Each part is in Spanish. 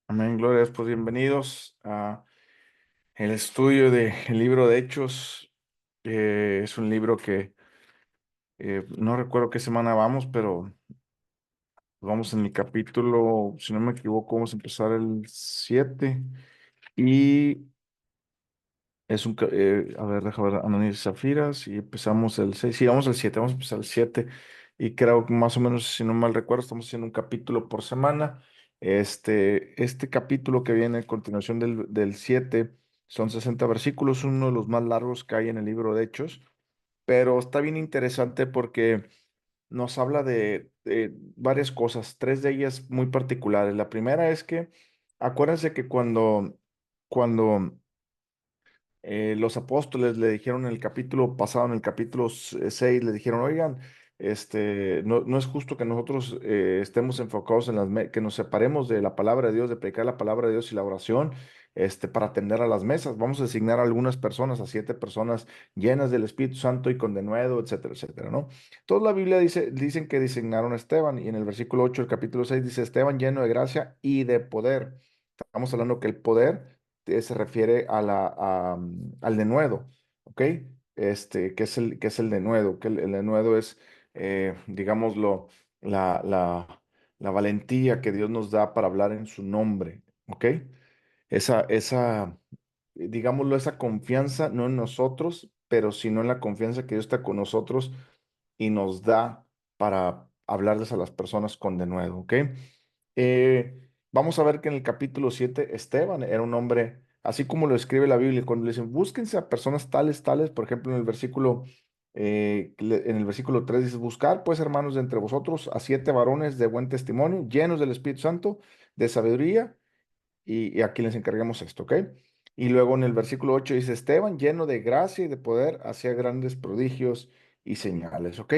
Amén, glorias, pues bienvenidos a el estudio del libro de Hechos. Es un libro que no recuerdo qué semana vamos, pero vamos en el capítulo, si no me equivoco, vamos a empezar el 7 y a ver, déjame ver, Ananías y Zafiras y empezamos el 6. Sí, vamos al 7, vamos a empezar el 7 y creo que más o menos, si no mal recuerdo, estamos haciendo un capítulo por semana. Este capítulo que viene a continuación del 7 son 60 versículos, uno de los más largos que hay en el libro de Hechos, pero está bien interesante porque nos habla de varias cosas, tres de ellas muy particulares. La primera es que, acuérdense que cuando los apóstoles le dijeron en el capítulo pasado, en el capítulo 6, le dijeron, oigan, no es justo que nosotros estemos enfocados que nos separemos de la palabra de Dios, de predicar la palabra de Dios y la oración, para atender a las mesas. Vamos a designar a algunas personas, a 7 personas llenas del Espíritu Santo y con denuedo, etcétera, etcétera, ¿no? Toda la Biblia dicen que designaron a Esteban, y en el versículo 8 del capítulo 6 dice, Esteban lleno de gracia y de poder. Estamos hablando que el poder se refiere al denuedo, ¿ok? Que es el denuedo, que el denuedo es, digámoslo, la, la, la valentía que Dios nos da para hablar en su nombre, ¿ok? Digámoslo, esa confianza, no en nosotros, pero sino en la confianza que Dios está con nosotros y nos da para hablarles a las personas con denuedo, ¿ok? Vamos a ver que en el capítulo 7 Esteban era un hombre, así como lo escribe la Biblia, cuando le dicen, búsquense a personas tales, tales, por ejemplo, en el versículo 3 dice, buscar pues hermanos de entre vosotros a 7 varones de buen testimonio, llenos del Espíritu Santo, de sabiduría, y aquí les encargamos esto, ¿ok? Y luego en el versículo 8 dice, Esteban, lleno de gracia y de poder, hacía grandes prodigios y señales, ¿ok?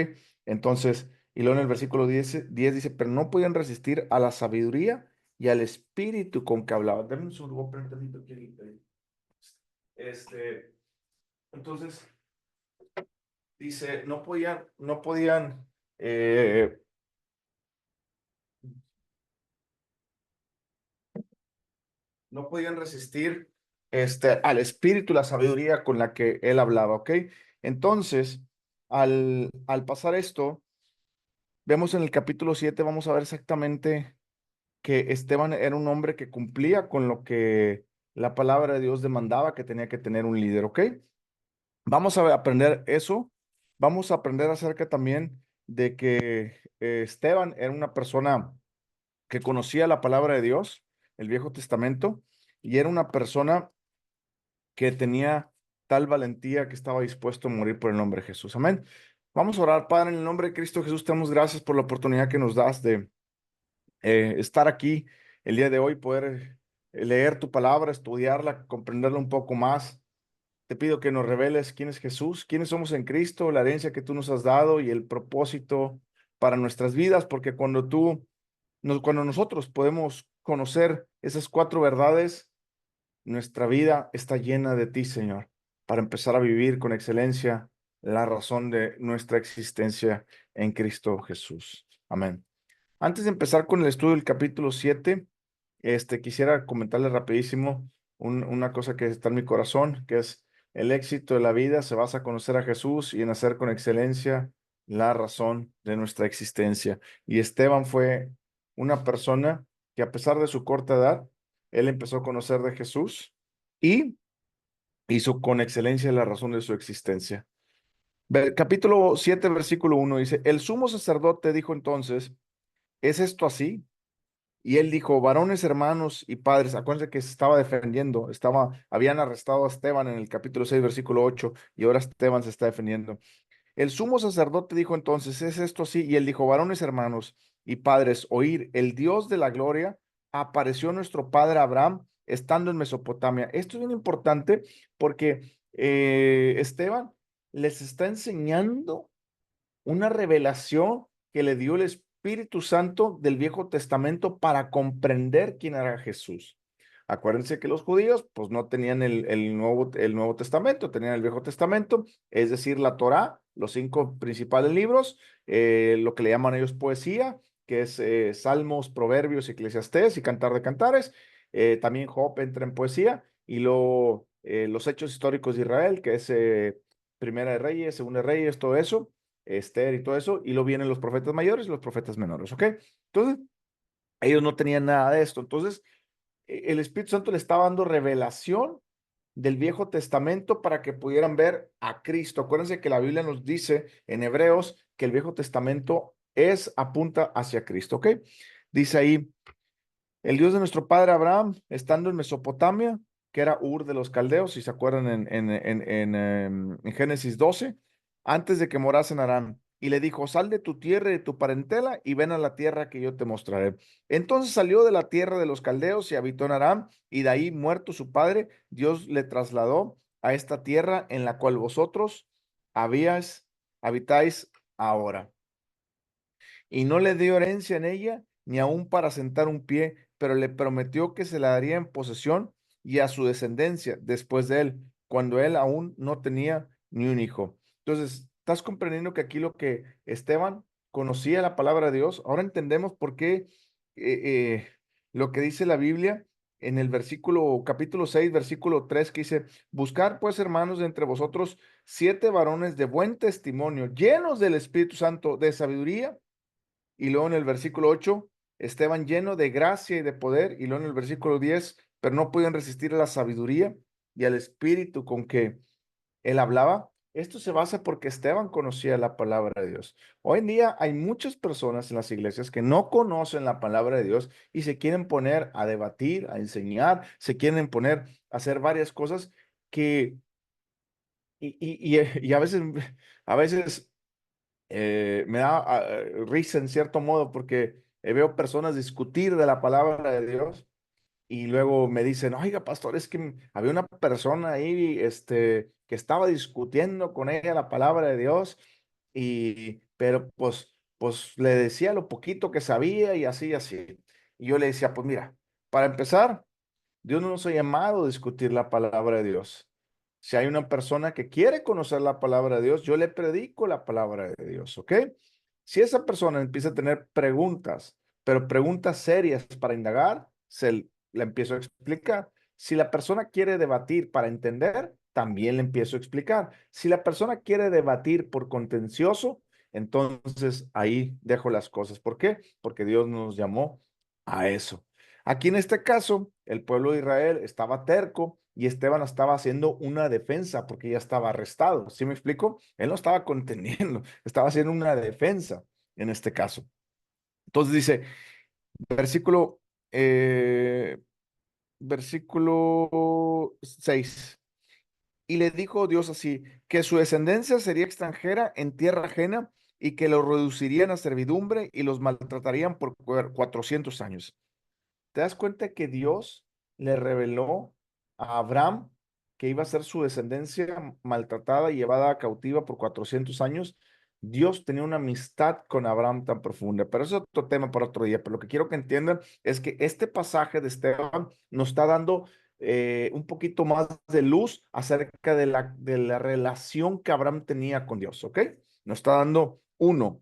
Entonces, y luego en el versículo 10 dice, pero no podían resistir a la sabiduría y al espíritu con que hablaban. Dame un segundo, voy a poner tantito aquí Este, entonces, dice, eh, no podían resistir al espíritu, la sabiduría con la que él hablaba, ¿ok? Entonces, al pasar esto, vemos en el capítulo 7, vamos a ver exactamente que Esteban era un hombre que cumplía con lo que la palabra de Dios demandaba, que tenía que tener un líder, ¿ok? Vamos a aprender eso. Vamos a aprender acerca también de que Esteban era una persona que conocía la palabra de Dios, el Viejo Testamento, y era una persona que tenía tal valentía que estaba dispuesto a morir por el nombre de Jesús. Amén. Vamos a orar, Padre, en el nombre de Cristo Jesús, te damos gracias por la oportunidad que nos das de estar aquí el día de hoy, poder leer tu palabra, estudiarla, comprenderla un poco más. Te pido que nos reveles quién es Jesús, quiénes somos en Cristo, la herencia que tú nos has dado y el propósito para nuestras vidas, porque cuando nosotros podemos conocer esas 4 verdades, nuestra vida está llena de ti, Señor, para empezar a vivir con excelencia la razón de nuestra existencia en Cristo Jesús. Amén. Antes de empezar con el estudio del capítulo 7, quisiera comentarle rapidísimo una cosa que está en mi corazón, que es el éxito de la vida se basa en conocer a Jesús y en hacer con excelencia la razón de nuestra existencia. Y Esteban fue una persona que a pesar de su corta edad, él empezó a conocer de Jesús y hizo con excelencia la razón de su existencia. Capítulo 7, versículo 1 dice, el sumo sacerdote dijo entonces, ¿es esto así? Y él dijo, varones, hermanos y padres, acuérdense que se estaba defendiendo, habían arrestado a Esteban en el capítulo 6, versículo 8, y ahora Esteban se está defendiendo. El sumo sacerdote dijo entonces, ¿es esto así? Y él dijo, varones, hermanos y padres, oír, el Dios de la gloria apareció a nuestro padre Abraham estando en Mesopotamia. Esto es bien importante porque Esteban les está enseñando una revelación que le dio el Espíritu Santo del Viejo Testamento para comprender quién era Jesús. Acuérdense que los judíos pues no tenían el Nuevo Testamento, tenían el Viejo Testamento, es decir, la Torá, los 5 principales libros, lo que le llaman ellos poesía, que es Salmos, Proverbios, Eclesiastés y Cantar de Cantares, también Job entra en poesía, y luego los hechos históricos de Israel, que es Primera de Reyes, Segunda de Reyes, todo eso, Esther y todo eso, y luego vienen los profetas mayores y los profetas menores, ¿ok? Entonces, ellos no tenían nada de esto. Entonces, el Espíritu Santo le estaba dando revelación del Viejo Testamento para que pudieran ver a Cristo. Acuérdense que la Biblia nos dice en Hebreos que el Viejo Testamento apunta hacia Cristo, ¿ok? Dice ahí, el Dios de nuestro padre Abraham, estando en Mesopotamia, que era Ur de los Caldeos, si se acuerdan en Génesis 12, antes de que morase en Harán, y le dijo, sal de tu tierra y de tu parentela y ven a la tierra que yo te mostraré. Entonces salió de la tierra de los Caldeos y habitó en Harán, y de ahí, muerto su padre, Dios le trasladó a esta tierra en la cual vosotros habitáis ahora, y no le dio herencia en ella, ni aun para sentar un pie, pero le prometió que se la daría en posesión y a su descendencia después de él, cuando él aún no tenía ni un hijo. Entonces, ¿estás comprendiendo que aquí lo que Esteban conocía la palabra de Dios? Ahora entendemos por qué lo que dice la Biblia en el capítulo 6, versículo 3, que dice, buscar pues, hermanos, de entre vosotros 7 varones de buen testimonio, llenos del Espíritu Santo, de sabiduría. Y luego en el versículo 8, Esteban lleno de gracia y de poder. Y luego en el versículo 10, pero no podían resistir a la sabiduría y al espíritu con que él hablaba. Esto se basa porque Esteban conocía la palabra de Dios. Hoy en día hay muchas personas en las iglesias que no conocen la palabra de Dios y se quieren poner a debatir, a enseñar, se quieren poner a hacer varias cosas que, y a veces me da risa en cierto modo porque veo personas discutir de la palabra de Dios y luego me dicen, oiga, pastor, es que había una persona ahí que estaba discutiendo con ella la palabra de Dios, pero pues le decía lo poquito que sabía y así, así. Y yo le decía, pues mira, para empezar, Dios no nos ha llamado a discutir la palabra de Dios. Si hay una persona que quiere conocer la palabra de Dios, yo le predico la palabra de Dios, ¿ok? Si esa persona empieza a tener preguntas, pero preguntas serias para indagar, le empiezo a explicar. Si la persona quiere debatir para entender, también le empiezo a explicar. Si la persona quiere debatir por contencioso, entonces ahí dejo las cosas. ¿Por qué? Porque Dios nos llamó a eso. Aquí en este caso, el pueblo de Israel estaba terco y Esteban estaba haciendo una defensa porque ya estaba arrestado. ¿Sí me explico? Él no estaba contendiendo, estaba haciendo una defensa en este caso. Entonces dice, versículo, eh, versículo 6. Y le dijo Dios así, que su descendencia sería extranjera en tierra ajena y que lo reducirían a servidumbre y los maltratarían por 400 años. ¿Te das cuenta que Dios le reveló a Abraham que iba a ser su descendencia maltratada y llevada cautiva por 400 años? Dios tenía una amistad con Abraham tan profunda, pero eso es otro tema para otro día. Pero lo que quiero que entiendan es que este pasaje de Esteban nos está dando un poquito más de luz acerca de la relación que Abraham tenía con Dios, ¿ok? Nos está dando uno.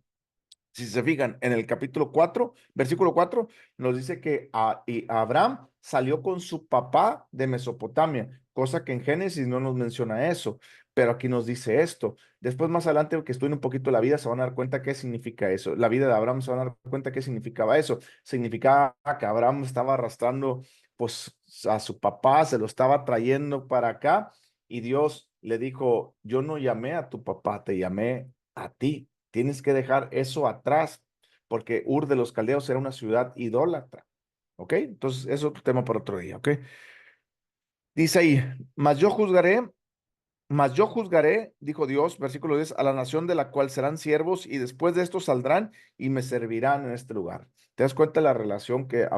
Si se fijan, en el capítulo 4, versículo 4, nos dice que y Abraham salió con su papá de Mesopotamia, cosa que en Génesis no nos menciona eso, pero aquí nos dice esto. Después, más adelante, que estudien un poquito la vida, se van a dar cuenta qué significa eso. La vida de Abraham se van a dar cuenta qué significaba eso. Significaba que Abraham estaba arrastrando, pues, a su papá, se lo estaba trayendo para acá, y Dios le dijo, yo no llamé a tu papá, te llamé a ti. Tienes que dejar eso atrás, porque Ur de los Caldeos era una ciudad idólatra. ¿Ok? Entonces, eso es otro tema para otro día. ¿Ok? Dice ahí, mas yo juzgaré, dijo Dios, versículo 10, a la nación de la cual serán siervos, y después de esto saldrán y me servirán en este lugar. ¿Te das cuenta de la relación que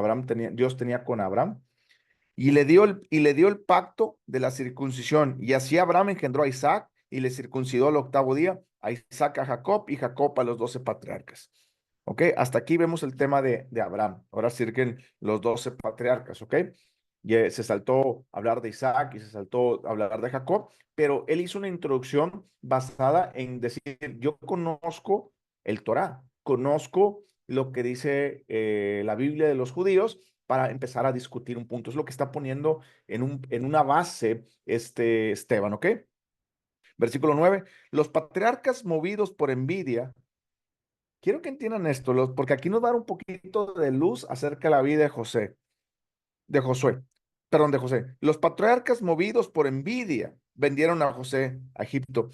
Dios tenía con Abraham? Y le dio el pacto de la circuncisión. Y así Abraham engendró a Isaac y le circuncidó al octavo día, a Isaac a Jacob y Jacob a los 12 patriarcas. ¿Ok? Hasta aquí vemos el tema de Abraham. Ahora sirven los 12 patriarcas. ¿Ok? Y se saltó hablar de Isaac y se saltó hablar de Jacob, pero él hizo una introducción basada en decir, yo conozco el Torá, conozco lo que dice la Biblia de los judíos, para empezar a discutir un punto. Es lo que está poniendo en una base Esteban, ¿ok? Versículo 9. Los patriarcas movidos por envidia. Quiero que entiendan esto, porque aquí nos va a dar un poquito de luz acerca de la vida de Josué, perdón, de José. Los patriarcas movidos por envidia vendieron a José a Egipto.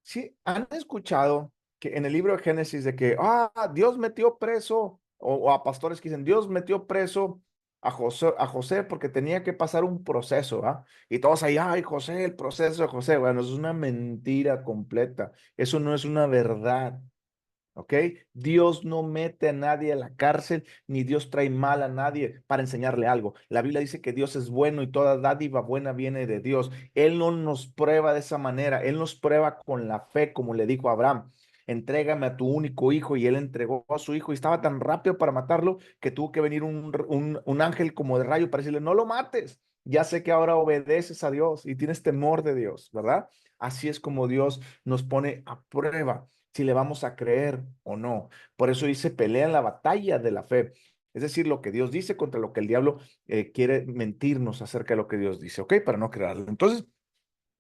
Sí, han escuchado que en el libro de Génesis de que, Dios metió preso, o a pastores que dicen, Dios metió preso a José porque tenía que pasar un proceso, ¿ah? Y todos ahí, ay, José, el proceso de José. Bueno, eso es una mentira completa. Eso no es una verdad. ¿Ok? Dios no mete a nadie a la cárcel, ni Dios trae mal a nadie para enseñarle algo. La Biblia dice que Dios es bueno y toda dádiva buena viene de Dios. Él no nos prueba de esa manera, Él nos prueba con la fe, como le dijo a Abraham. Entrégame a tu único hijo, y él entregó a su hijo y estaba tan rápido para matarlo que tuvo que venir un ángel como de rayo para decirle, no lo mates. Ya sé que ahora obedeces a Dios y tienes temor de Dios, ¿verdad? Así es como Dios nos pone a prueba si le vamos a creer o no. Por eso dice, pelea en la batalla de la fe. Es decir, lo que Dios dice contra lo que el diablo quiere mentirnos acerca de lo que Dios dice, ¿ok? Para no creerlo. Entonces,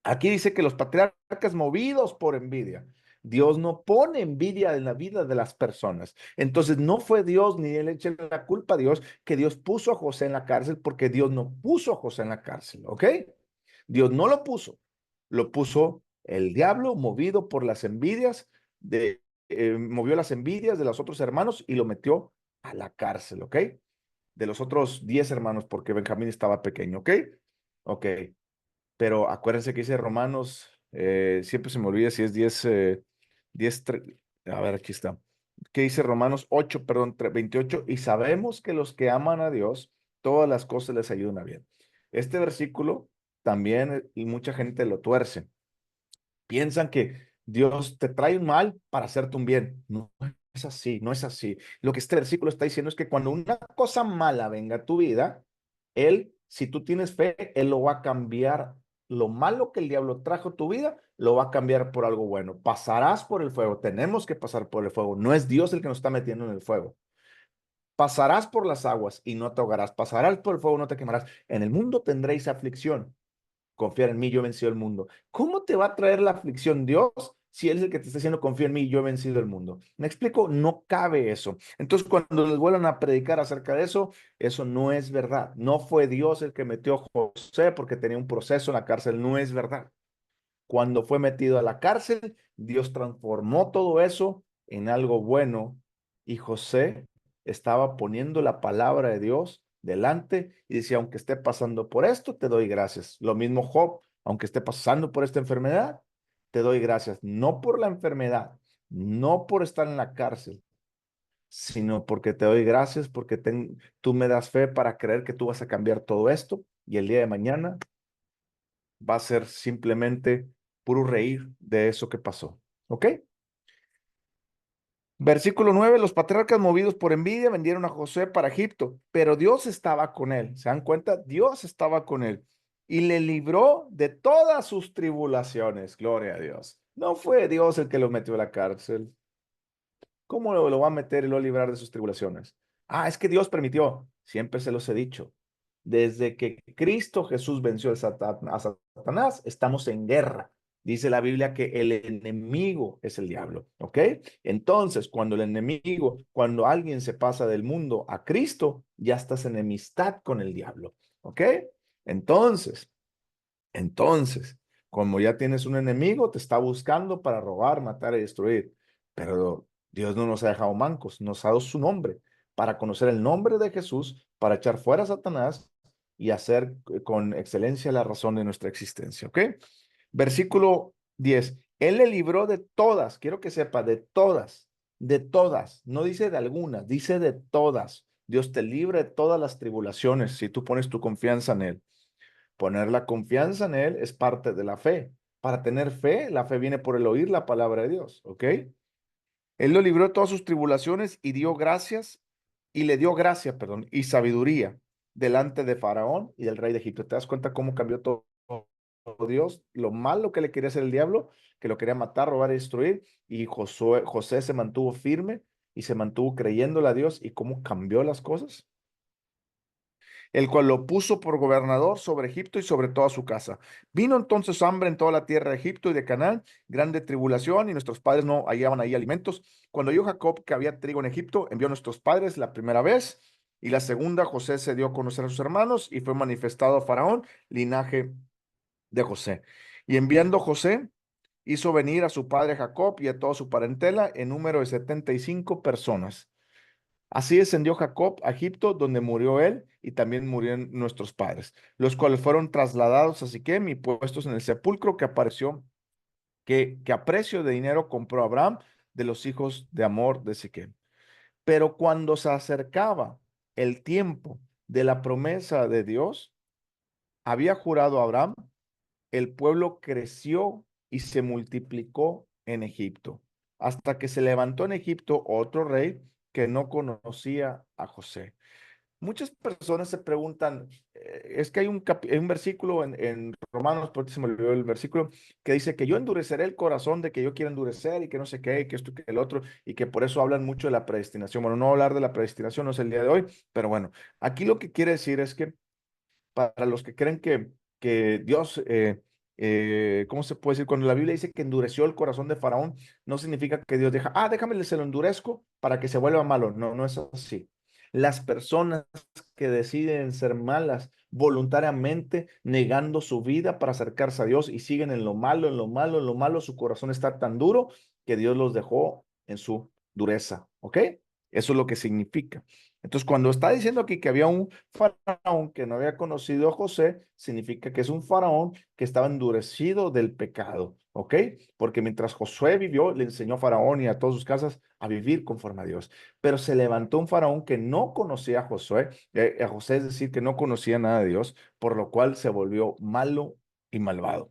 aquí dice que los patriarcas movidos por envidia. Dios no pone envidia en la vida de las personas. Entonces, no fue Dios, ni él eche la culpa a Dios, que Dios puso a José en la cárcel, porque Dios no puso a José en la cárcel, ¿ok? Dios no lo puso el diablo movido por las envidias movió las envidias de los otros hermanos y lo metió a la cárcel, ¿ok? De los otros 10 hermanos, porque Benjamín estaba pequeño, ¿ok? Ok, pero acuérdense que dice Romanos, siempre se me olvida si es 10, 10, a ver, aquí está. Que dice Romanos 8, perdón, 28, y sabemos que los que aman a Dios, todas las cosas les ayudan a bien. Este versículo también, y mucha gente lo tuerce. Piensan que Dios te trae un mal para hacerte un bien. No es así, no es así. Lo que este versículo está diciendo es que cuando una cosa mala venga a tu vida, Él, si tú tienes fe, Él lo va a cambiar. Lo malo que el diablo trajo a tu vida, lo va a cambiar por algo bueno. Pasarás por el fuego. Tenemos que pasar por el fuego. No es Dios el que nos está metiendo en el fuego. Pasarás por las aguas y no te ahogarás. Pasarás por el fuego, no te quemarás. En el mundo tendréis aflicción. Confiar en mí, yo he vencido el mundo. ¿Cómo te va a traer la aflicción Dios si Él es el que te está diciendo confía en mí, yo he vencido el mundo? ¿Me explico? No cabe eso. Entonces, cuando les vuelvan a predicar acerca de eso, eso no es verdad. No fue Dios el que metió a José porque tenía un proceso en la cárcel, no es verdad. Cuando fue metido a la cárcel, Dios transformó todo eso en algo bueno, y José estaba poniendo la palabra de Dios delante y decía, aunque esté pasando por esto, te doy gracias. Lo mismo Job, aunque esté pasando por esta enfermedad, te doy gracias. No por la enfermedad, no por estar en la cárcel, sino porque te doy gracias, porque tú me das fe para creer que tú vas a cambiar todo esto, y el día de mañana va a ser simplemente puro reír de eso que pasó. ¿Ok? Versículo 9: los patriarcas movidos por envidia vendieron a José para Egipto, pero Dios estaba con él. ¿Se dan cuenta? Dios estaba con él y le libró de todas sus tribulaciones. Gloria a Dios. No fue Dios el que lo metió a la cárcel. ¿Cómo lo va a meter y lo va a librar de sus tribulaciones? Es que Dios permitió. Siempre se los he dicho. Desde que Cristo Jesús venció a Satanás, estamos en guerra. Dice la Biblia que el enemigo es el diablo, ¿ok? Entonces, cuando alguien se pasa del mundo a Cristo, ya estás en enemistad con el diablo, ¿ok? Entonces, entonces, como ya tienes un enemigo, te está buscando para robar, matar y destruir. Pero Dios no nos ha dejado mancos, nos ha dado su nombre para conocer el nombre de Jesús, para echar fuera a Satanás y hacer con excelencia la razón de nuestra existencia. ¿Ok? Versículo 10. Él le libró de todas, quiero que sepa, de todas. No dice de algunas, dice de todas. Dios te libre de todas las tribulaciones si tú pones tu confianza en Él. Poner la confianza en Él es parte de la fe. Para tener fe, la fe viene por el oír la palabra de Dios, ¿ok? Él lo libró de todas sus tribulaciones y dio gracias, y le dio gracia, perdón, y sabiduría delante de Faraón y del rey de Egipto. ¿Te das cuenta cómo cambió todo Dios? Lo malo que le quería hacer el diablo, que lo quería matar, robar y destruir, y José se mantuvo firme y se mantuvo creyéndole a Dios, y cómo cambió las cosas. el cual lo puso por gobernador sobre Egipto y sobre toda su casa. Vino entonces hambre en toda la tierra de Egipto y de Canaán, grande tribulación, y nuestros padres no hallaban ahí alimentos. Cuando oyó Jacob que había trigo en Egipto, envió a nuestros padres la primera vez, y la segunda, José se dio a conocer a sus hermanos, y fue manifestado a Faraón, linaje de José. Y enviando José, hizo venir a su padre Jacob y a toda su parentela en número de 75 personas. Así descendió Jacob a Egipto, donde murió él y también murieron nuestros padres, los cuales fueron trasladados a Siquem y puestos en el sepulcro que apareció, que a precio de dinero compró Abraham de los hijos de Amor de Siquem. Pero cuando se acercaba el tiempo de la promesa de Dios, había jurado a Abraham, el pueblo creció y se multiplicó en Egipto, hasta que se levantó en Egipto otro rey que no conocía a José. Muchas personas se preguntan, es que hay un versículo en Romanos, por eso se me olvidó el versículo, que dice que yo endureceré el corazón de que yo quiero endurecer y que no sé qué, y que esto y que el otro, y que por eso hablan mucho de la predestinación. Bueno, no hablar de la predestinación no es el día de hoy, pero bueno, aquí lo que quiere decir es que para los que creen que Dios, ¿cómo se puede decir? Cuando la Biblia dice que endureció el corazón de Faraón, no significa que Dios deja, déjame, se lo endurezco para que se vuelva malo. No, no es así. Las personas que deciden ser malas voluntariamente, negando su vida para acercarse a Dios y siguen en lo malo, en lo malo, en lo malo, su corazón está tan duro que Dios los dejó en su dureza, ¿ok? Eso es lo que significa. Entonces, cuando está diciendo aquí que había un faraón que no había conocido a José, significa que es un faraón que estaba endurecido del pecado, ¿ok? Porque mientras Josué vivió, le enseñó a Faraón y a todas sus casas a vivir conforme a Dios. Pero se levantó un faraón que no conocía a José, es decir, que no conocía nada de Dios, por lo cual se volvió malo y malvado.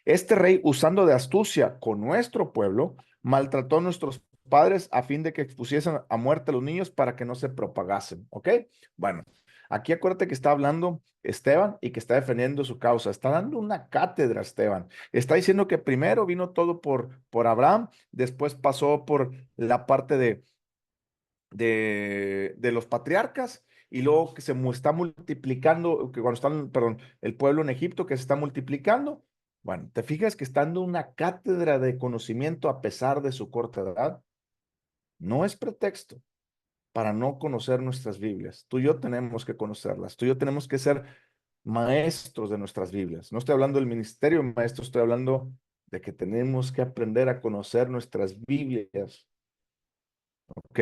Este rey, usando de astucia con nuestro pueblo, maltrató a nuestros padres a fin de que expusiesen a muerte a los niños para que no se propagasen. ¿Ok? Bueno, aquí acuérdate que está hablando Esteban y que está defendiendo su causa. Está dando una cátedra, Esteban. Está diciendo que primero vino todo por Abraham, después pasó por la parte de los patriarcas y luego que está multiplicando, que cuando están, perdón, el pueblo en Egipto que se está multiplicando. Bueno, te fijas que está dando una cátedra de conocimiento a pesar de su corta edad. No es pretexto para no conocer nuestras Biblias. Tú y yo tenemos que conocerlas. Tú y yo tenemos que ser maestros de nuestras Biblias. No estoy hablando del ministerio de maestro, estoy hablando de que tenemos que aprender a conocer nuestras Biblias. ¿Ok?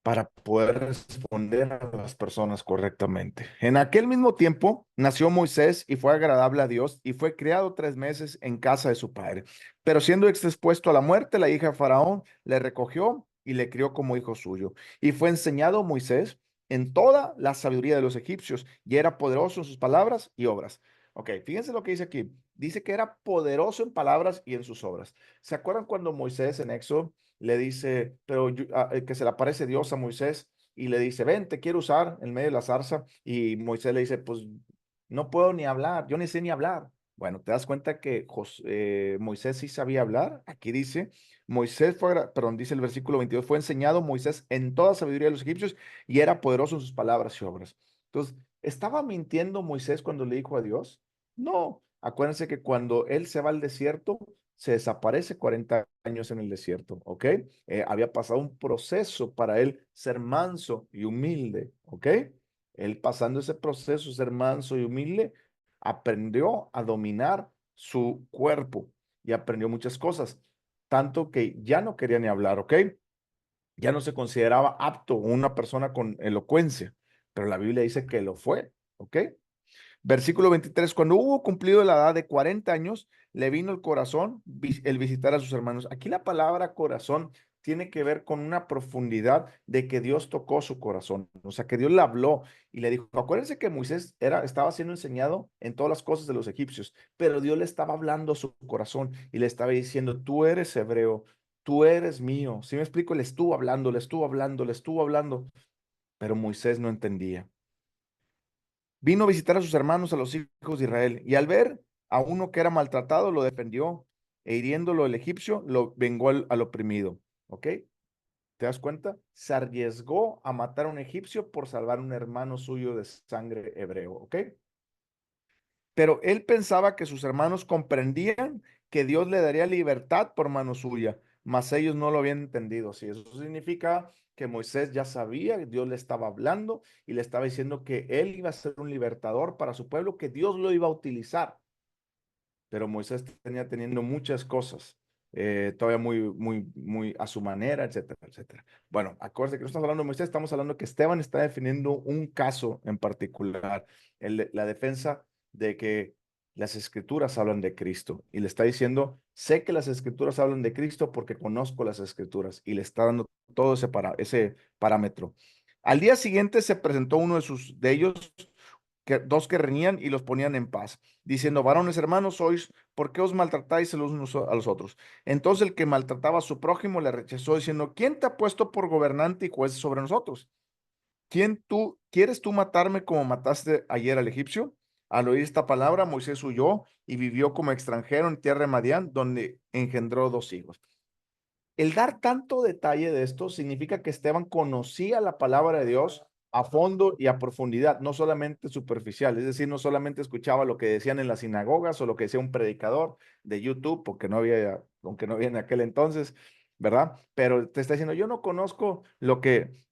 Para poder responder a las personas correctamente. En aquel mismo tiempo nació Moisés y fue agradable a Dios y fue criado 3 meses en casa de su padre. Pero siendo expuesto a la muerte, la hija de Faraón le recogió y le crió como hijo suyo. Y fue enseñado Moisés en toda la sabiduría de los egipcios y era poderoso en sus palabras y obras. Ok, fíjense lo que dice aquí. Dice que era poderoso en palabras y en sus obras. ¿Se acuerdan cuando Moisés en Éxodo le dice, que se le aparece Dios a Moisés y le dice, ven, te quiero usar en medio de la zarza? Y Moisés le dice, pues no puedo ni hablar, yo ni sé ni hablar. Bueno, te das cuenta que Moisés sí sabía hablar. Aquí dice, perdón, dice el versículo 22, fue enseñado Moisés en toda sabiduría de los egipcios y era poderoso en sus palabras y obras. Entonces, ¿estaba mintiendo Moisés cuando le dijo a Dios? No, acuérdense que cuando él se va al desierto, se desaparece 40 años en el desierto, ¿ok? Había pasado un proceso para él ser manso y humilde, ¿ok? Él pasando ese proceso, ser manso y humilde, aprendió a dominar su cuerpo y aprendió muchas cosas, tanto que ya no quería ni hablar, ¿ok? Ya no se consideraba apto una persona con elocuencia, pero la Biblia dice que lo fue, ¿ok? Versículo 23, cuando hubo cumplido la edad de 40 años, le vino el corazón el visitar a sus hermanos. Aquí la palabra corazón tiene que ver con una profundidad de que Dios tocó su corazón, o sea, que Dios le habló y le dijo, acuérdense que Moisés estaba siendo enseñado en todas las cosas de los egipcios, pero Dios le estaba hablando a su corazón y le estaba diciendo, tú eres hebreo, tú eres mío. ¿Sí me explico? Le estuvo hablando, le estuvo hablando, le estuvo hablando, pero Moisés no entendía. Vino a visitar a sus hermanos, a los hijos de Israel, y al ver a uno que era maltratado, lo defendió, e hiriéndolo el egipcio, lo vengó al oprimido. ¿Ok? ¿Te das cuenta? Se arriesgó a matar a un egipcio por salvar a un hermano suyo de sangre hebreo, ¿ok? Pero él pensaba que sus hermanos comprendían que Dios le daría libertad por mano suya, mas ellos no lo habían entendido. Sí, eso significa que Moisés ya sabía, Dios le estaba hablando y le estaba diciendo que él iba a ser un libertador para su pueblo, que Dios lo iba a utilizar. Pero Moisés tenía teniendo muchas cosas, todavía muy a su manera, etcétera, etcétera. Bueno, acuérdense que no estamos hablando de Moisés, estamos hablando que Esteban está defendiendo un caso en particular, la defensa de que las escrituras hablan de Cristo y le está diciendo, sé que las escrituras hablan de Cristo porque conozco las escrituras y le está dando todo ese parámetro. Al día siguiente se presentó uno de ellos dos que reñían y los ponían en paz, diciendo, varones hermanos sois, ¿por qué os maltratáis los unos a los otros? Entonces el que maltrataba a su prójimo le rechazó, diciendo, ¿quién te ha puesto por gobernante y juez sobre nosotros? ¿Quieres tú matarme como mataste ayer al egipcio? Al oír esta palabra, Moisés huyó y vivió como extranjero en tierra de Madián, donde engendró dos hijos. El dar tanto detalle de esto significa que Esteban conocía la palabra de Dios a fondo y a profundidad, no solamente superficial, es decir, no solamente escuchaba lo que decían en las sinagogas o lo que decía un predicador de YouTube, porque no había, aunque no había en aquel entonces, ¿verdad? Pero te está diciendo, yo no conozco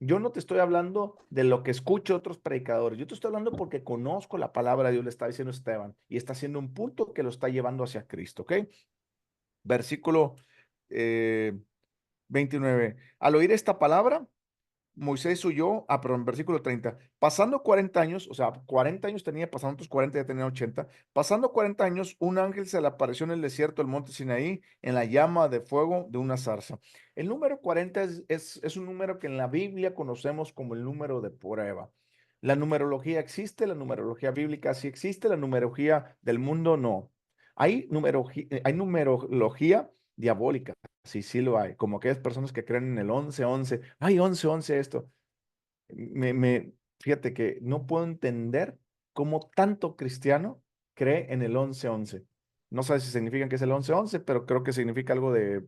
yo no te estoy hablando de lo que escucho otros predicadores, yo te estoy hablando porque conozco la palabra de Dios, le está diciendo Esteban, y está haciendo un punto que lo está llevando hacia Cristo, ¿ok? Versículo eh, 29. Al oír esta palabra, Moisés huyó, perdón, versículo 30. Pasando 40 años, o sea, 40 años tenía, pasando otros 40 ya tenía 80. Pasando 40 años, un ángel se le apareció en el desierto del monte Sinaí, en la llama de fuego de una zarza. El número 40 es un número que en la Biblia conocemos como el número de prueba. La numerología existe, la numerología bíblica sí existe, la numerología del mundo no. Hay numerología diabólica. Sí, sí lo hay. Como aquellas personas que creen en el 11-11. Ay, 11-11 esto. Fíjate que no puedo entender cómo tanto cristiano cree en el 11-11. No sé si significa que es el 11-11, pero creo que significa algo de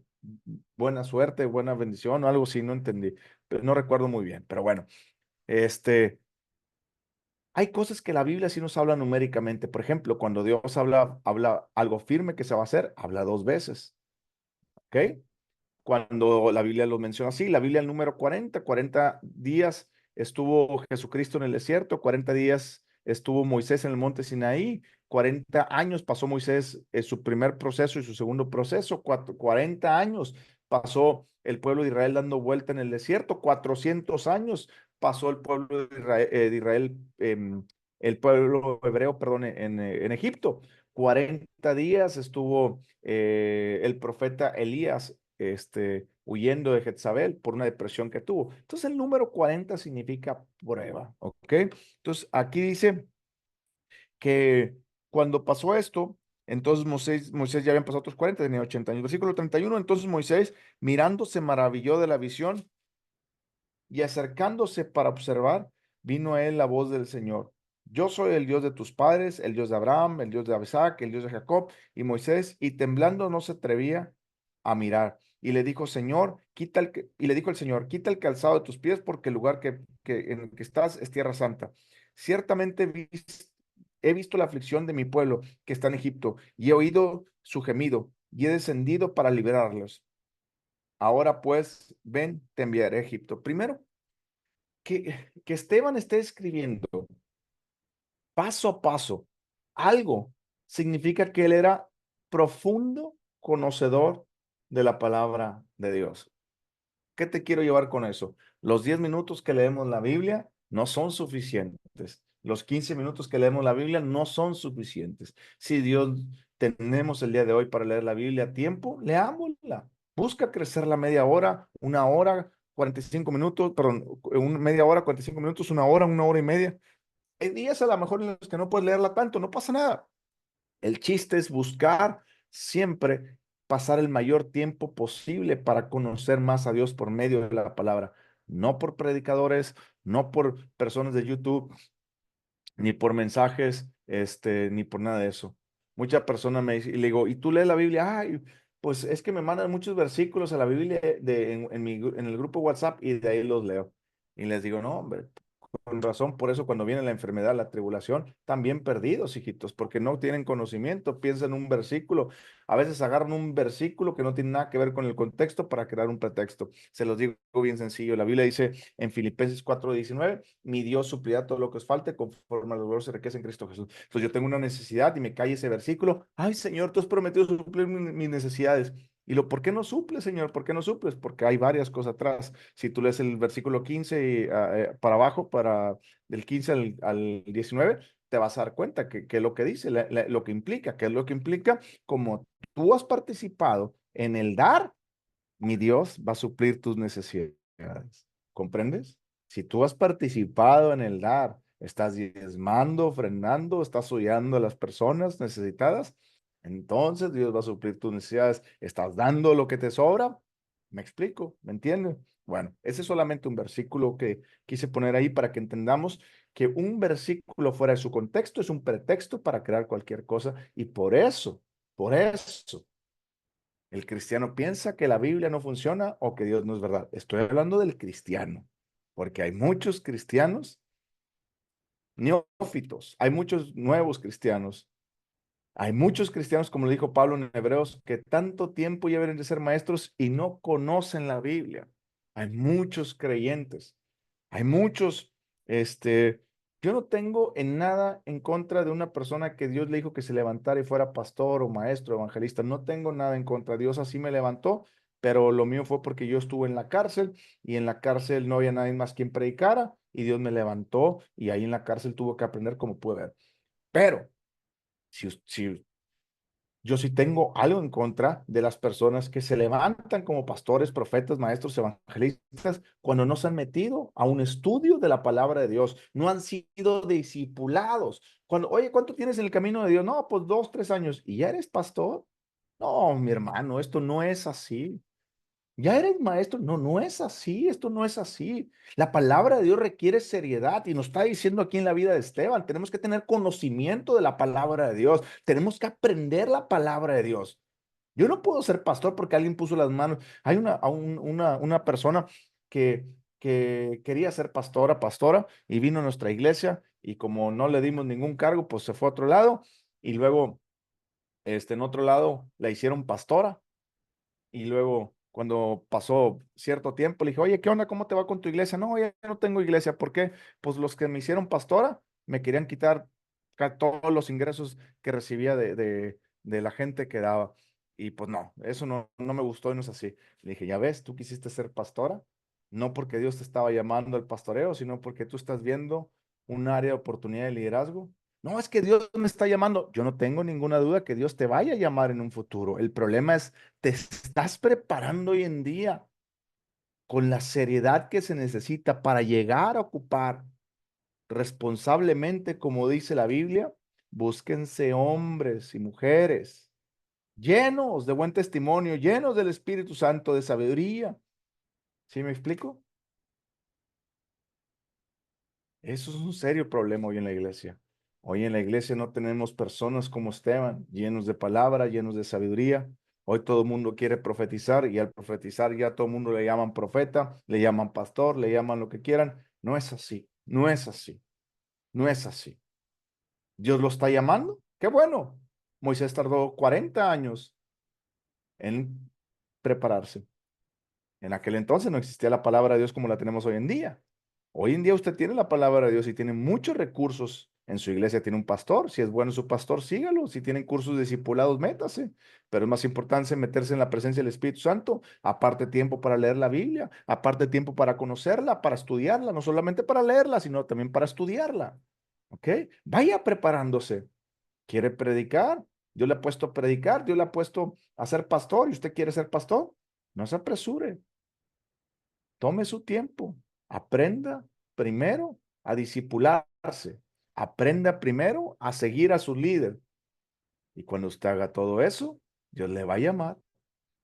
buena suerte, buena bendición o algo así, no entendí. Pero no recuerdo muy bien. Pero bueno, este, hay cosas que la Biblia sí nos habla numéricamente. Por ejemplo, cuando Dios habla algo firme que se va a hacer, habla dos veces. ¿Ok? Cuando la Biblia lo menciona así, la Biblia el número 40 días estuvo Jesucristo en el desierto, 40 días estuvo Moisés en el monte Sinaí, 40 años pasó Moisés en su primer proceso y su segundo proceso, 40 años pasó el pueblo de Israel dando vuelta en el desierto, 400 años pasó el pueblo el pueblo hebreo, perdón, en Egipto. 40 días estuvo el profeta Elías huyendo de Jezabel por una depresión que tuvo. Entonces el número 40 significa prueba, ¿ok? Entonces aquí dice que cuando pasó esto, entonces Moisés ya habían pasado otros 40, tenía 80 años. Versículo 31, entonces Moisés mirando se maravilló de la visión y acercándose para observar, vino a él la voz del Señor. Yo soy el Dios de tus padres, el Dios de Abraham, el Dios de Isaac, el Dios de Jacob. Y Moisés, y temblando, no se atrevía a mirar. Y le dijo, Señor, y le dijo el Señor, quita el calzado de tus pies porque el lugar en el que estás es tierra santa. Ciertamente he visto la aflicción de mi pueblo que está en Egipto y he oído su gemido y he descendido para liberarlos. Ahora pues, ven, te enviaré a Egipto. Primero, que Esteban esté escribiendo paso a paso algo, significa que él era profundo conocedor de la palabra de Dios. ¿Qué te quiero llevar con eso? Los 10 minutos que leemos la Biblia no son suficientes. Los 15 minutos que leemos la Biblia no son suficientes. Si Dios tenemos el día de hoy para leer la Biblia a tiempo, leámosla. Busca crecer la media hora, una hora, 45 minutos, perdón, media hora, 45 minutos, una hora y media. Hay días a lo mejor en los que no puedes leerla tanto, no pasa nada. El chiste es buscar siempre pasar el mayor tiempo posible para conocer más a Dios por medio de la palabra, no por predicadores, no por personas de YouTube, ni por mensajes, ni por nada de eso. Muchas personas me dicen, y le digo, ¿y tú lees la Biblia? Ay, pues es que me mandan muchos versículos a la Biblia en el grupo WhatsApp y de ahí los leo. Y les digo, no, hombre, con razón, por eso cuando viene la enfermedad, la tribulación, están bien perdidos, hijitos, porque no tienen conocimiento, piensan un versículo, a veces agarran un versículo que no tiene nada que ver con el contexto para crear un pretexto. Se los digo bien sencillo, la Biblia dice en Filipenses 4:19, mi Dios suplirá todo lo que os falte conforme a la gloriosa riqueza en Cristo Jesús. Entonces yo tengo una necesidad y me cae ese versículo, ay Señor, tú has prometido suplir mis necesidades. Y ¿por qué no suples, Señor? ¿Por qué no suples? Porque hay varias cosas atrás. Si tú lees el versículo 15 para abajo, del 15 al 19, te vas a dar cuenta que lo que dice, lo que implica, que es lo que implica, como tú has participado en el dar, mi Dios va a suplir tus necesidades. ¿Comprendes? Si tú has participado en el dar, estás diezmando, ofrendando, estás ayudando a las personas necesitadas, entonces Dios va a suplir tus necesidades. ¿Estás dando lo que te sobra? ¿Me explico? ¿Me entiendes? Bueno, ese es solamente un versículo que quise poner ahí para que entendamos que un versículo fuera de su contexto es un pretexto para crear cualquier cosa y por eso el cristiano piensa que la Biblia no funciona o que Dios no es verdad. Estoy hablando del cristiano, porque hay muchos cristianos neófitos, hay muchos nuevos cristianos, hay muchos cristianos, como le dijo Pablo en Hebreos, que tanto tiempo llevan de ser maestros y no conocen la Biblia. Hay muchos creyentes. Hay muchos, este, yo no tengo en nada en contra de una persona que Dios le dijo que se levantara y fuera pastor o maestro, evangelista. No tengo nada en contra. Dios así me levantó, pero lo mío fue porque yo estuve en la cárcel y en la cárcel no había nadie más quien predicara y Dios me levantó y ahí en la cárcel tuvo que aprender como pude ver. Pero si yo sí tengo algo en contra de las personas que se levantan como pastores, profetas, maestros, evangelistas, cuando no se han metido a un estudio de la palabra de Dios, no han sido discipulados. Cuando, oye, ¿cuánto tienes en el camino de Dios? No, pues 2, 3 años. ¿Y ya eres pastor? No, mi hermano, esto no es así. ¿Ya eres maestro? No, no es así, esto no es así. La palabra de Dios requiere seriedad y nos está diciendo aquí en la vida de Esteban, tenemos que tener conocimiento de la palabra de Dios, tenemos que aprender la palabra de Dios. Yo no puedo ser pastor porque alguien puso las manos. Hay una persona que quería ser pastora, y vino a nuestra iglesia y como no le dimos ningún cargo, pues se fue a otro lado y luego, en otro lado, la hicieron pastora. Y luego, cuando pasó cierto tiempo, le dije, oye, ¿qué onda? ¿Cómo te va con tu iglesia? No, ya no tengo iglesia. ¿Por qué? Pues los que me hicieron pastora me querían quitar todos los ingresos que recibía de la gente que daba. Y pues no, eso no me gustó y no es así. Le dije, ya ves, tú quisiste ser pastora, no porque Dios te estaba llamando al pastoreo, sino porque tú estás viendo un área de oportunidad de liderazgo. No, es que Dios me está llamando. Yo no tengo ninguna duda que Dios te vaya a llamar en un futuro. El problema es, ¿te estás preparando hoy en día con la seriedad que se necesita para llegar a ocupar responsablemente, como dice la Biblia? Búsquense hombres y mujeres llenos de buen testimonio, llenos del Espíritu Santo, de sabiduría. ¿Sí me explico? Eso es un serio problema hoy en la iglesia. Hoy en la iglesia no tenemos personas como Esteban, llenos de palabra, llenos de sabiduría. Hoy todo el mundo quiere profetizar y al profetizar ya todo el mundo le llaman profeta, le llaman pastor, le llaman lo que quieran. No es así, no es así, no es así. Dios lo está llamando. Qué bueno. Moisés tardó 40 años en prepararse. En aquel entonces no existía la palabra de Dios como la tenemos hoy en día. Hoy en día usted tiene la palabra de Dios y tiene muchos recursos. En su iglesia tiene un pastor. Si es bueno su pastor, sígalo. Si tienen cursos de discipulados, métase. Pero es más importante meterse en la presencia del Espíritu Santo. Aparte tiempo para leer la Biblia. Aparte tiempo para conocerla, para estudiarla. No solamente para leerla, sino también para estudiarla. ¿Ok? Vaya preparándose. ¿Quiere predicar? Yo le he puesto a predicar. Yo le he puesto a ser pastor. ¿Y usted quiere ser pastor? No se apresure. Tome su tiempo, aprenda primero a disipularse, aprenda primero a seguir a su líder. Y cuando usted haga todo eso, Dios le va a llamar.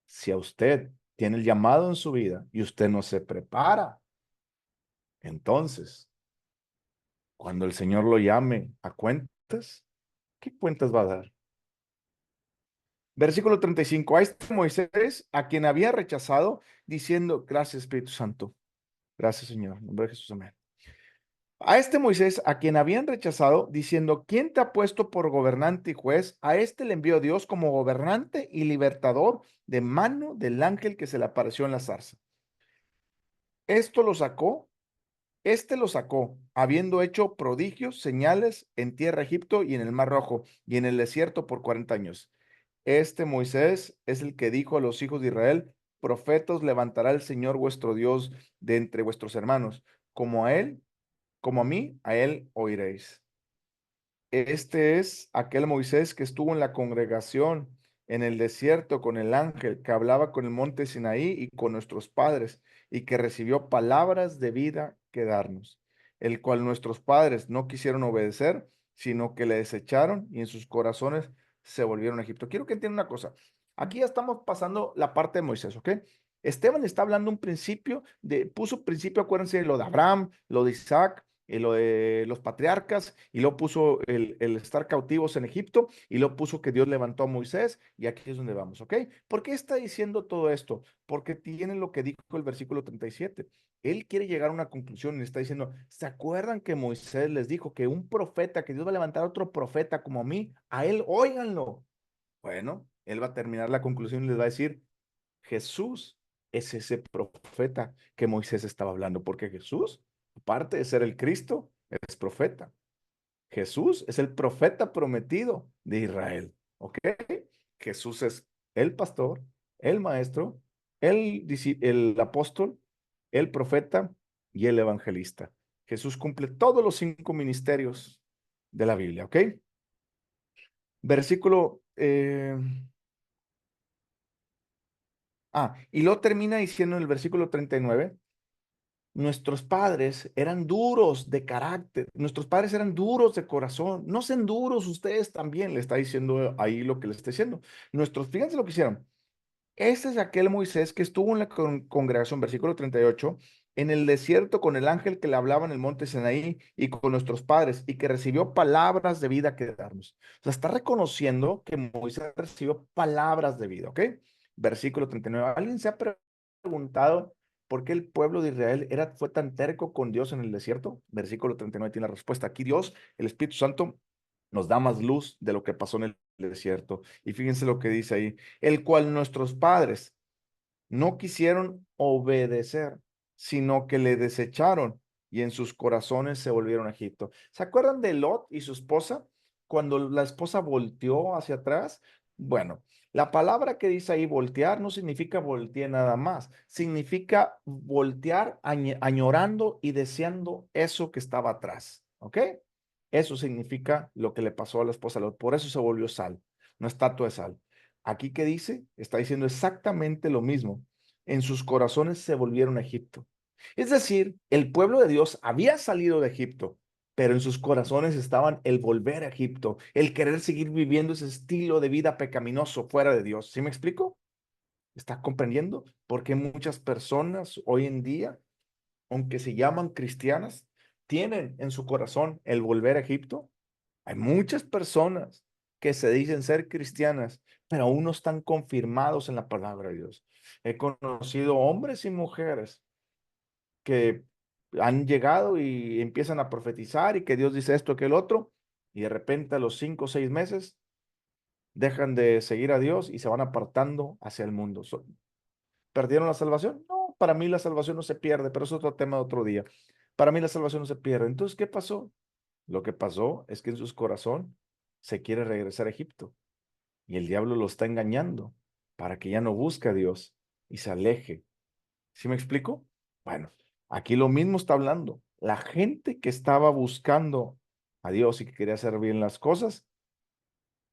Si a usted tiene el llamado en su vida y usted no se prepara, entonces, cuando el Señor lo llame a cuentas, ¿qué cuentas va a dar? Versículo 35. A este Moisés, a quien había rechazado, diciendo, gracias Espíritu Santo. Gracias Señor. En nombre de Jesús, amén. A este Moisés, a quien habían rechazado, diciendo, ¿quién te ha puesto por gobernante y juez? A este le envió Dios como gobernante y libertador de mano del ángel que se le apareció en la zarza. Esto lo sacó, este lo sacó, habiendo hecho prodigios, señales en tierra de Egipto y en el Mar Rojo y en el desierto por 40 años. Este Moisés es el que dijo a los hijos de Israel, profetas levantará el Señor vuestro Dios de entre vuestros hermanos, como a él, como a mí, a él oiréis. Este es aquel Moisés que estuvo en la congregación en el desierto con el ángel que hablaba con el monte Sinaí y con nuestros padres y que recibió palabras de vida que darnos, el cual nuestros padres no quisieron obedecer, sino que le desecharon y en sus corazones se volvieron a Egipto. Quiero que entiendan una cosa. Aquí ya estamos pasando la parte de Moisés, ¿ok? Esteban está hablando un principio puso principio, acuérdense, lo de Abraham, lo de Isaac, y lo de los patriarcas, y luego puso el estar cautivos en Egipto, y luego puso que Dios levantó a Moisés, y aquí es donde vamos, ¿ok? ¿Por qué está diciendo todo esto? Porque tiene lo que dijo el versículo 37. Él quiere llegar a una conclusión y está diciendo, ¿se acuerdan que Moisés les dijo que un profeta, que Dios va a levantar a otro profeta como a mí? A él, óiganlo. Bueno, él va a terminar la conclusión y les va a decir, Jesús es ese profeta que Moisés estaba hablando, porque Jesús, aparte de ser el Cristo, es profeta. Jesús es el profeta prometido de Israel, ¿ok? Jesús es el pastor, el maestro, el apóstol, el profeta y el evangelista. Jesús cumple todos los 5 ministerios de la Biblia, ¿ok? Versículo y luego termina diciendo en el versículo 39, nuestros padres eran duros de carácter, nuestros padres eran duros de corazón, no sean duros ustedes también, le está diciendo ahí lo que le está diciendo. Fíjense lo que hicieron. Este es aquel Moisés que estuvo en la congregación, versículo 38, en el desierto con el ángel que le hablaba en el monte Sinaí y con nuestros padres y que recibió palabras de vida que darnos. O sea, está reconociendo que Moisés recibió palabras de vida, ¿ok? Versículo 39. ¿Alguien se ha preguntado por qué el pueblo de Israel fue tan terco con Dios en el desierto? Versículo 39 tiene la respuesta. Aquí Dios, el Espíritu Santo, nos da más luz de lo que pasó en el desierto. Y fíjense lo que dice ahí, el cual nuestros padres no quisieron obedecer, sino que le desecharon y en sus corazones se volvieron a Egipto. ¿Se acuerdan de Lot y su esposa? Cuando la esposa volteó hacia atrás. Bueno, la palabra que dice ahí voltear no significa voltear nada más, significa voltear añorando y deseando eso que estaba atrás, ¿ok? Eso significa lo que le pasó a la esposa de Lot. Por eso se volvió sal, una estatua de sal. Aquí que dice, está diciendo exactamente lo mismo. En sus corazones se volvieron a Egipto. Es decir, el pueblo de Dios había salido de Egipto, pero en sus corazones estaban el volver a Egipto, el querer seguir viviendo ese estilo de vida pecaminoso fuera de Dios. ¿Sí me explico? ¿Está comprendiendo por qué muchas personas hoy en día, aunque se llaman cristianas, tienen en su corazón el volver a Egipto? Hay muchas personas que se dicen ser cristianas, pero aún no están confirmados en la palabra de Dios. He conocido hombres y mujeres que han llegado y empiezan a profetizar y que Dios dice esto, que el otro, y de repente a los 5 o 6 meses dejan de seguir a Dios y se van apartando hacia el mundo. ¿Perdieron la salvación? No, para mí la salvación no se pierde, pero es otro tema de otro día. Para mí la salvación no se pierde. Entonces, ¿qué pasó? Lo que pasó es que en su corazón se quiere regresar a Egipto y el diablo lo está engañando para que ya no busque a Dios y se aleje. ¿Sí me explico? Bueno, aquí lo mismo está hablando. La gente que estaba buscando a Dios y que quería hacer bien las cosas,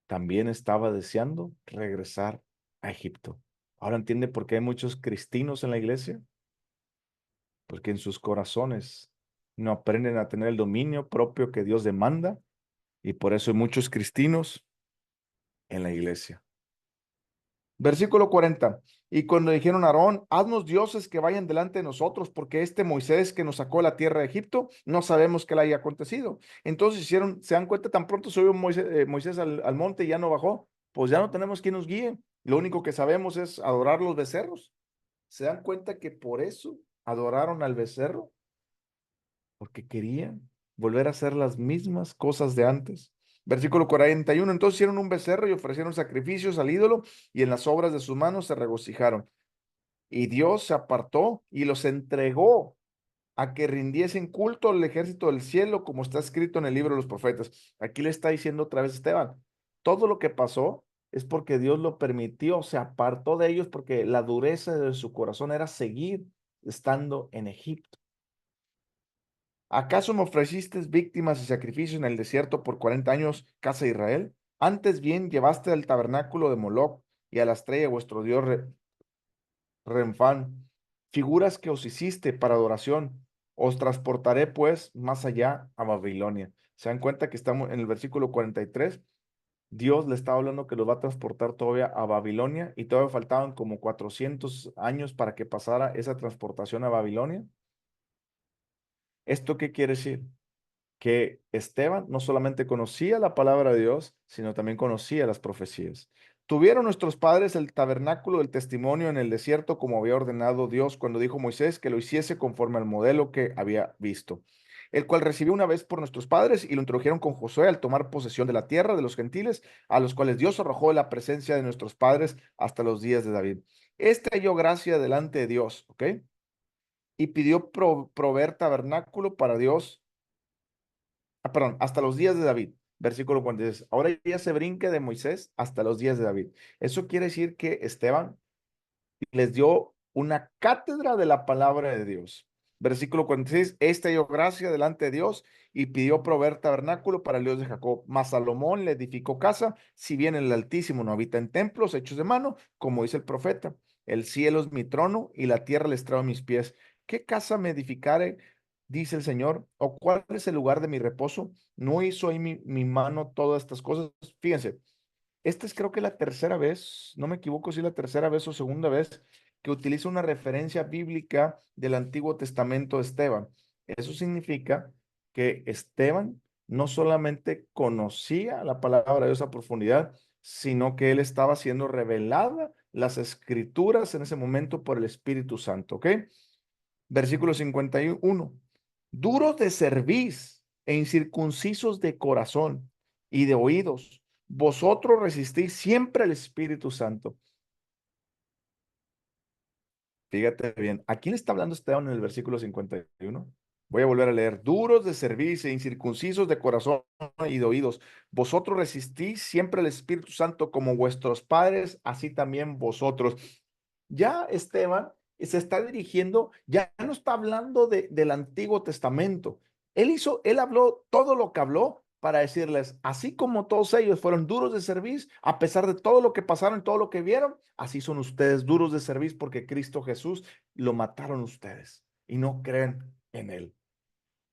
también estaba deseando regresar a Egipto. Ahora entiende por qué hay muchos cristinos en la iglesia, porque en sus corazones no aprenden a tener el dominio propio que Dios demanda y por eso hay muchos cristinos en la iglesia. Versículo 40. Y cuando dijeron a Aarón, haznos dioses que vayan delante de nosotros, porque este Moisés que nos sacó de la tierra de Egipto, no sabemos qué le haya acontecido. Entonces se dan cuenta, tan pronto subió Moisés al monte y ya no bajó. pues ya no tenemos quien nos guíe. Lo único que sabemos es adorar los becerros. ¿Se dan cuenta que por eso adoraron al becerro? Porque querían volver a hacer las mismas cosas de antes. Versículo 41. Entonces hicieron un becerro y ofrecieron sacrificios al ídolo y en las obras de sus manos se regocijaron. Y Dios se apartó y los entregó a que rindiesen culto al ejército del cielo, como está escrito en el libro de los profetas. Aquí le está diciendo otra vez Esteban, todo lo que pasó es porque Dios lo permitió, se apartó de ellos porque la dureza de su corazón era seguir estando en Egipto. ¿Acaso me ofreciste víctimas y sacrificios en el desierto por 40 años, casa de Israel? Antes bien llevaste al tabernáculo de Moloc y a la estrella de vuestro Dios Renfán, figuras que os hiciste para adoración. Os transportaré pues más allá a Babilonia. ¿Se dan cuenta que estamos en el versículo 43? Dios le estaba hablando que los va a transportar todavía a Babilonia y todavía faltaban como 400 años para que pasara esa transportación a Babilonia. ¿Esto qué quiere decir? Que Esteban no solamente conocía la palabra de Dios, sino también conocía las profecías. Tuvieron nuestros padres el tabernáculo del testimonio en el desierto, como había ordenado Dios cuando dijo Moisés que lo hiciese conforme al modelo que había visto, el cual recibió una vez por nuestros padres y lo introdujeron con Josué al tomar posesión de la tierra de los gentiles, a los cuales Dios arrojó de la presencia de nuestros padres hasta los días de David. Este halló gracia delante de Dios, ¿ok? Y pidió proveer tabernáculo para Dios, perdón, hasta los días de David. Versículo 46. Ahora ya se brinca de Moisés hasta los días de David. Eso quiere decir que Esteban les dio una cátedra de la palabra de Dios. Versículo 46. Este dio gracia delante de Dios y pidió proveer tabernáculo para el Dios de Jacob. Mas Salomón le edificó casa, si bien el Altísimo no habita en templos hechos de mano, como dice el profeta. El cielo es mi trono y la tierra le estrado mis pies. ¿Qué casa me edificare? Dice el Señor, ¿o cuál es el lugar de mi reposo? ¿No hizo ahí mi mano todas estas cosas? Fíjense, esta es creo que la tercera vez, no me equivoco si la tercera vez o segunda vez que utiliza una referencia bíblica del Antiguo Testamento de Esteban. Eso significa que Esteban no solamente conocía la palabra de Dios a profundidad, sino que él estaba siendo revelada las escrituras en ese momento por el Espíritu Santo, ¿ok? Versículo 51. Duros de cerviz e incircuncisos de corazón y de oídos, vosotros resistís siempre al Espíritu Santo. Fíjate bien, ¿a quién le está hablando Esteban en el versículo 51? Voy a volver a leer. Duros de cerviz e incircuncisos de corazón y de oídos, vosotros resistís siempre al Espíritu Santo como vuestros padres, así también vosotros. Ya Esteban se está dirigiendo, ya no está hablando del Antiguo Testamento. Él habló todo lo que habló para decirles, así como todos ellos fueron duros de servir, a pesar de todo lo que pasaron, todo lo que vieron, así son ustedes duros de servir porque Cristo Jesús lo mataron ustedes y no creen en él.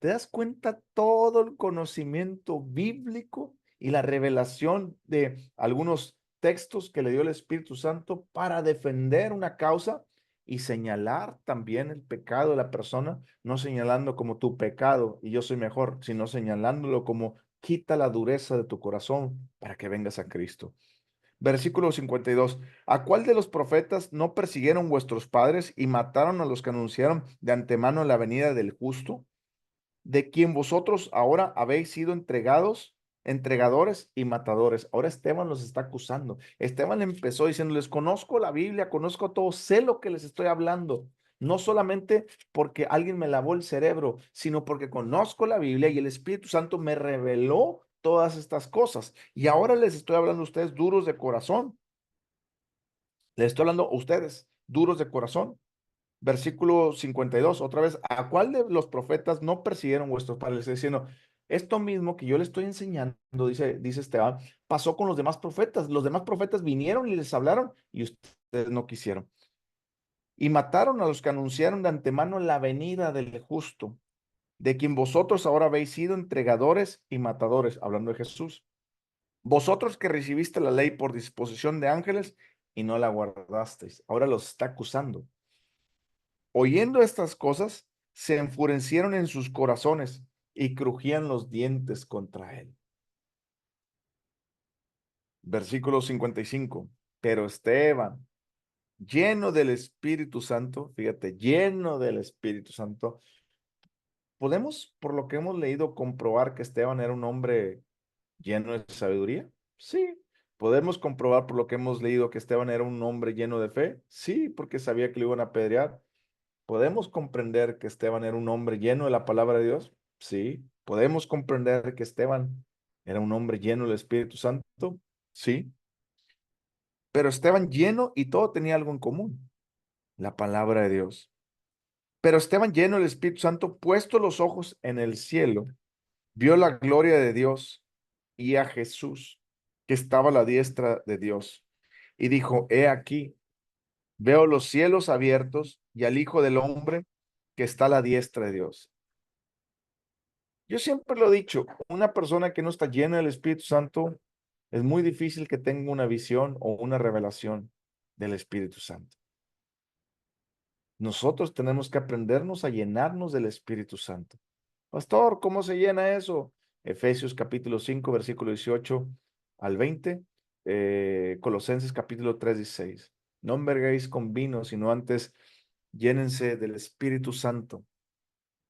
¿Te das cuenta todo el conocimiento bíblico y la revelación de algunos textos que le dio el Espíritu Santo para defender una causa y señalar también el pecado de la persona, no señalando como tu pecado y yo soy mejor, sino señalándolo como quita la dureza de tu corazón para que vengas a Cristo? Versículo 52. ¿A cuál de los profetas no persiguieron vuestros padres y mataron a los que anunciaron de antemano la venida del justo, de quien vosotros ahora habéis sido entregadores y matadores? Ahora Esteban los está acusando. Esteban empezó diciéndoles, conozco la Biblia, conozco todo, sé lo que les estoy hablando. No solamente porque alguien me lavó el cerebro, sino porque conozco la Biblia y el Espíritu Santo me reveló todas estas cosas. Y ahora les estoy hablando a ustedes duros de corazón. Les estoy hablando a ustedes duros de corazón. Versículo 52, otra vez, ¿a cuál de los profetas no persiguieron vuestros padres? Le está diciendo, esto mismo que yo le estoy enseñando, dice Esteban, pasó con los demás profetas. Los demás profetas vinieron y les hablaron y ustedes no quisieron. Y mataron a los que anunciaron de antemano la venida del justo, de quien vosotros ahora habéis sido entregadores y matadores, hablando de Jesús. Vosotros que recibiste la ley por disposición de ángeles y no la guardasteis. Ahora los está acusando. Oyendo estas cosas, se enfurecieron en sus corazones y crujían los dientes contra él. Versículo 55. Pero Esteban, lleno del Espíritu Santo, fíjate, lleno del Espíritu Santo, ¿podemos, por lo que hemos leído, comprobar que Esteban era un hombre lleno de sabiduría? Sí. ¿Podemos comprobar por lo que hemos leído que Esteban era un hombre lleno de fe? Sí, porque sabía que lo iban a apedrear. ¿Podemos comprender que Esteban era un hombre lleno de la palabra de Dios? Sí. ¿Podemos comprender que Esteban era un hombre lleno del Espíritu Santo? Sí. Pero Esteban lleno y todo tenía algo en común, la palabra de Dios. Pero Esteban lleno del Espíritu Santo, puesto los ojos en el cielo, vio la gloria de Dios y a Jesús, que estaba a la diestra de Dios. Y dijo, he aquí, veo los cielos abiertos y al Hijo del Hombre que está a la diestra de Dios. Yo siempre lo he dicho, una persona que no está llena del Espíritu Santo, es muy difícil que tenga una visión o una revelación del Espíritu Santo. Nosotros tenemos que aprendernos a llenarnos del Espíritu Santo. Pastor, ¿cómo se llena eso? Efesios capítulo 5, versículo 18 al 20, Colosenses capítulo 3, 16. No enverguéis con vino, sino antes llénense del Espíritu Santo,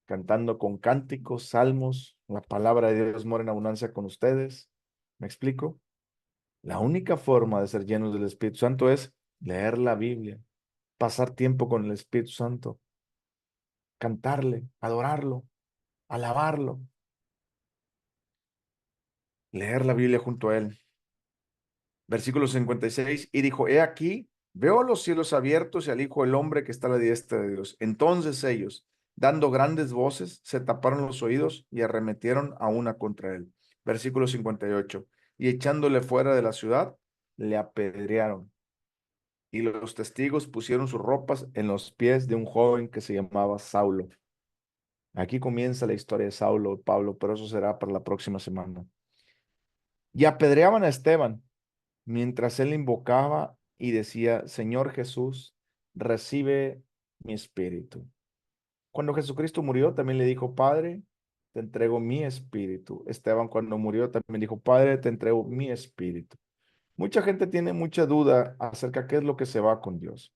cantando con cánticos, salmos, la palabra de Dios mora en abundancia con ustedes. ¿Me explico? La única forma de ser llenos del Espíritu Santo es leer la Biblia, pasar tiempo con el Espíritu Santo, cantarle, adorarlo, alabarlo, leer la Biblia junto a él. Versículo 56, y dijo, he aquí, veo los cielos abiertos y al Hijo del Hombre que está a la diestra de Dios. Entonces ellos, dando grandes voces, se taparon los oídos y arremetieron a una contra él. Versículo 58, y echándole fuera de la ciudad, le apedrearon. Y los testigos pusieron sus ropas en los pies de un joven que se llamaba Saulo. Aquí comienza la historia de Saulo, Pablo, pero eso será para la próxima semana. Y apedreaban a Esteban mientras él invocaba y decía, Señor Jesús, recibe mi espíritu. Cuando Jesucristo murió, también le dijo, Padre, te entrego mi espíritu. Esteban cuando murió también dijo, Padre, te entrego mi espíritu. Mucha gente tiene mucha duda acerca de qué es lo que se va con Dios.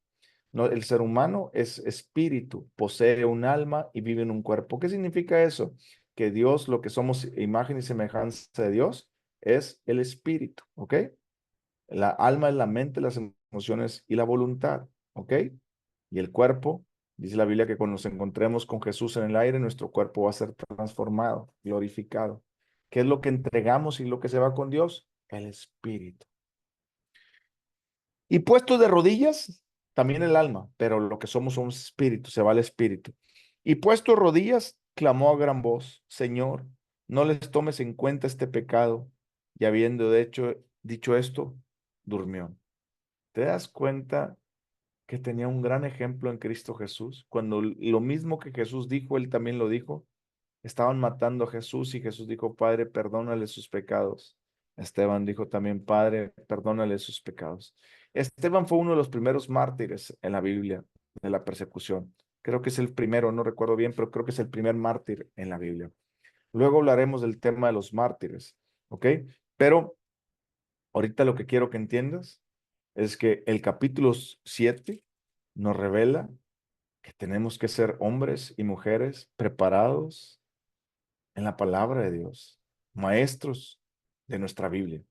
No, el ser humano es espíritu, posee un alma y vive en un cuerpo. ¿Qué significa eso? Que Dios, lo que somos imagen y semejanza de Dios, es el espíritu, ¿ok? La alma es la mente, las emociones y la voluntad, ¿ok? Y el cuerpo, dice la Biblia que cuando nos encontremos con Jesús en el aire, nuestro cuerpo va a ser transformado, glorificado. ¿Qué es lo que entregamos y lo que se va con Dios? El espíritu. Y puesto de rodillas, también el alma, pero lo que somos espíritu, se va el espíritu. Y puesto de rodillas, clamó a gran voz, Señor, no les tomes en cuenta este pecado. Y habiendo de hecho dicho esto, durmió. ¿Te das cuenta que tenía un gran ejemplo en Cristo Jesús? Cuando lo mismo que Jesús dijo, él también lo dijo. Estaban matando a Jesús y Jesús dijo, Padre, perdónale sus pecados. Esteban dijo también, Padre, perdónale sus pecados. Esteban fue uno de los primeros mártires en la Biblia de la persecución. Creo que es el primero, no recuerdo bien, pero creo que es el primer mártir en la Biblia. Luego hablaremos del tema de los mártires, ¿ok? Pero ahorita lo que quiero que entiendas es que el capítulo 7 nos revela que tenemos que ser hombres y mujeres preparados en la palabra de Dios, maestros de nuestra Biblia.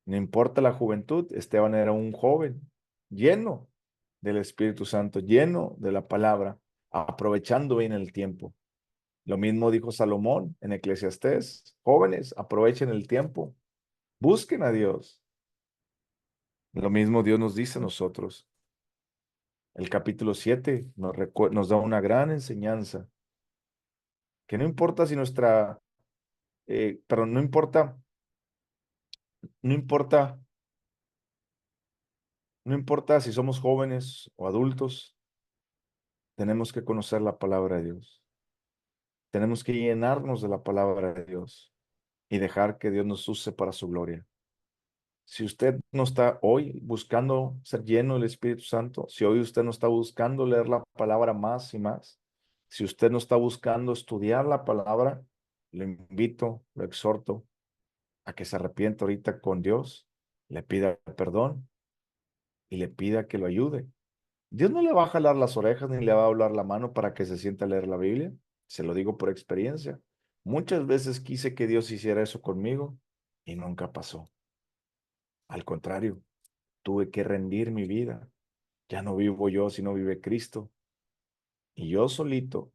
No importa la juventud, Esteban era un joven lleno del Espíritu Santo, lleno de la palabra, aprovechando bien el tiempo. Lo mismo dijo Salomón en Eclesiastés, jóvenes, aprovechen el tiempo, busquen a Dios. Lo mismo Dios nos dice a nosotros. El capítulo 7 nos da una gran enseñanza, que no importa si no importa, no importa, no importa si somos jóvenes o adultos, tenemos que conocer la palabra de Dios. Tenemos que llenarnos de la palabra de Dios y dejar que Dios nos use para su gloria. Si usted no está hoy buscando ser lleno del Espíritu Santo, si hoy usted no está buscando leer la palabra más y más, si usted no está buscando estudiar la palabra, lo invito, lo exhorto a que se arrepienta ahorita con Dios le pida perdón y le pida que lo ayude. Dios no le va a jalar las orejas ni le va a hablar la mano para que se sienta a leer la Biblia. Se lo digo por experiencia. Muchas veces quise que Dios hiciera eso conmigo y nunca pasó. Al contrario, tuve que rendir mi vida. Ya no vivo yo, sino vive Cristo. Y yo solito,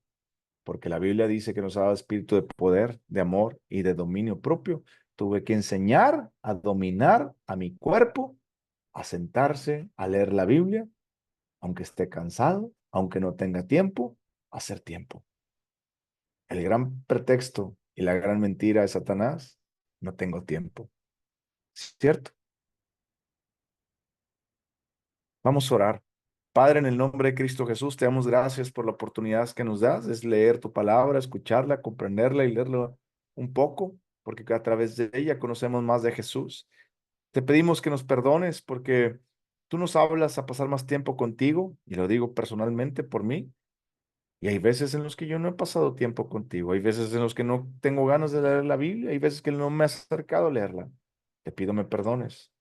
porque la Biblia dice que nos ha dado espíritu de poder, de amor y de dominio propio, tuve que enseñar a dominar a mi cuerpo, a sentarse, a leer la Biblia, aunque esté cansado, aunque no tenga tiempo, a hacer tiempo. El gran pretexto y la gran mentira de Satanás, no tengo tiempo. ¿Cierto? Vamos a orar. Padre, en el nombre de Cristo Jesús, te damos gracias por la oportunidad que nos das, es leer tu palabra, escucharla, comprenderla y leerla un poco, porque a través de ella conocemos más de Jesús. Te pedimos que nos perdones porque tú nos hablas a pasar más tiempo contigo, y lo digo personalmente por mí, y hay veces en los que yo no he pasado tiempo contigo, hay veces en los que no tengo ganas de leer la Biblia, hay veces que no me he acercado a leerla. Te pido me perdones.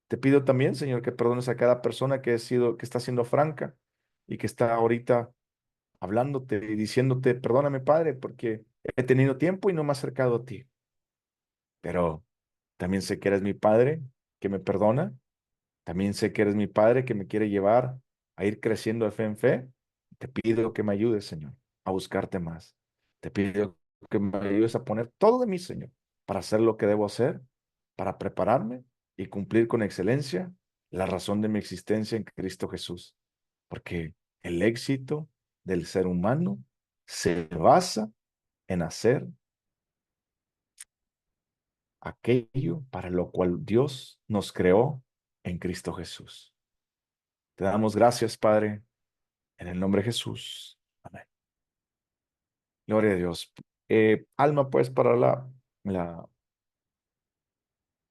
Te pido también, Señor, que perdones a cada persona que está siendo franca y que está ahorita hablándote y diciéndote, perdóname, Padre, porque he tenido tiempo y no me he acercado a ti. Pero también sé que eres mi Padre, que me perdona. También sé que eres mi Padre, que me quiere llevar a ir creciendo de fe en fe. Te pido que me ayudes, Señor, a buscarte más. Te pido que me ayudes a poner todo de mí, Señor, para hacer lo que debo hacer, para prepararme y cumplir con excelencia la razón de mi existencia en Cristo Jesús. Porque el éxito del ser humano se basa en hacer aquello para lo cual Dios nos creó en Cristo Jesús. Te damos gracias, Padre, en el nombre de Jesús. Amén. Gloria a Dios. Alma, pues, para la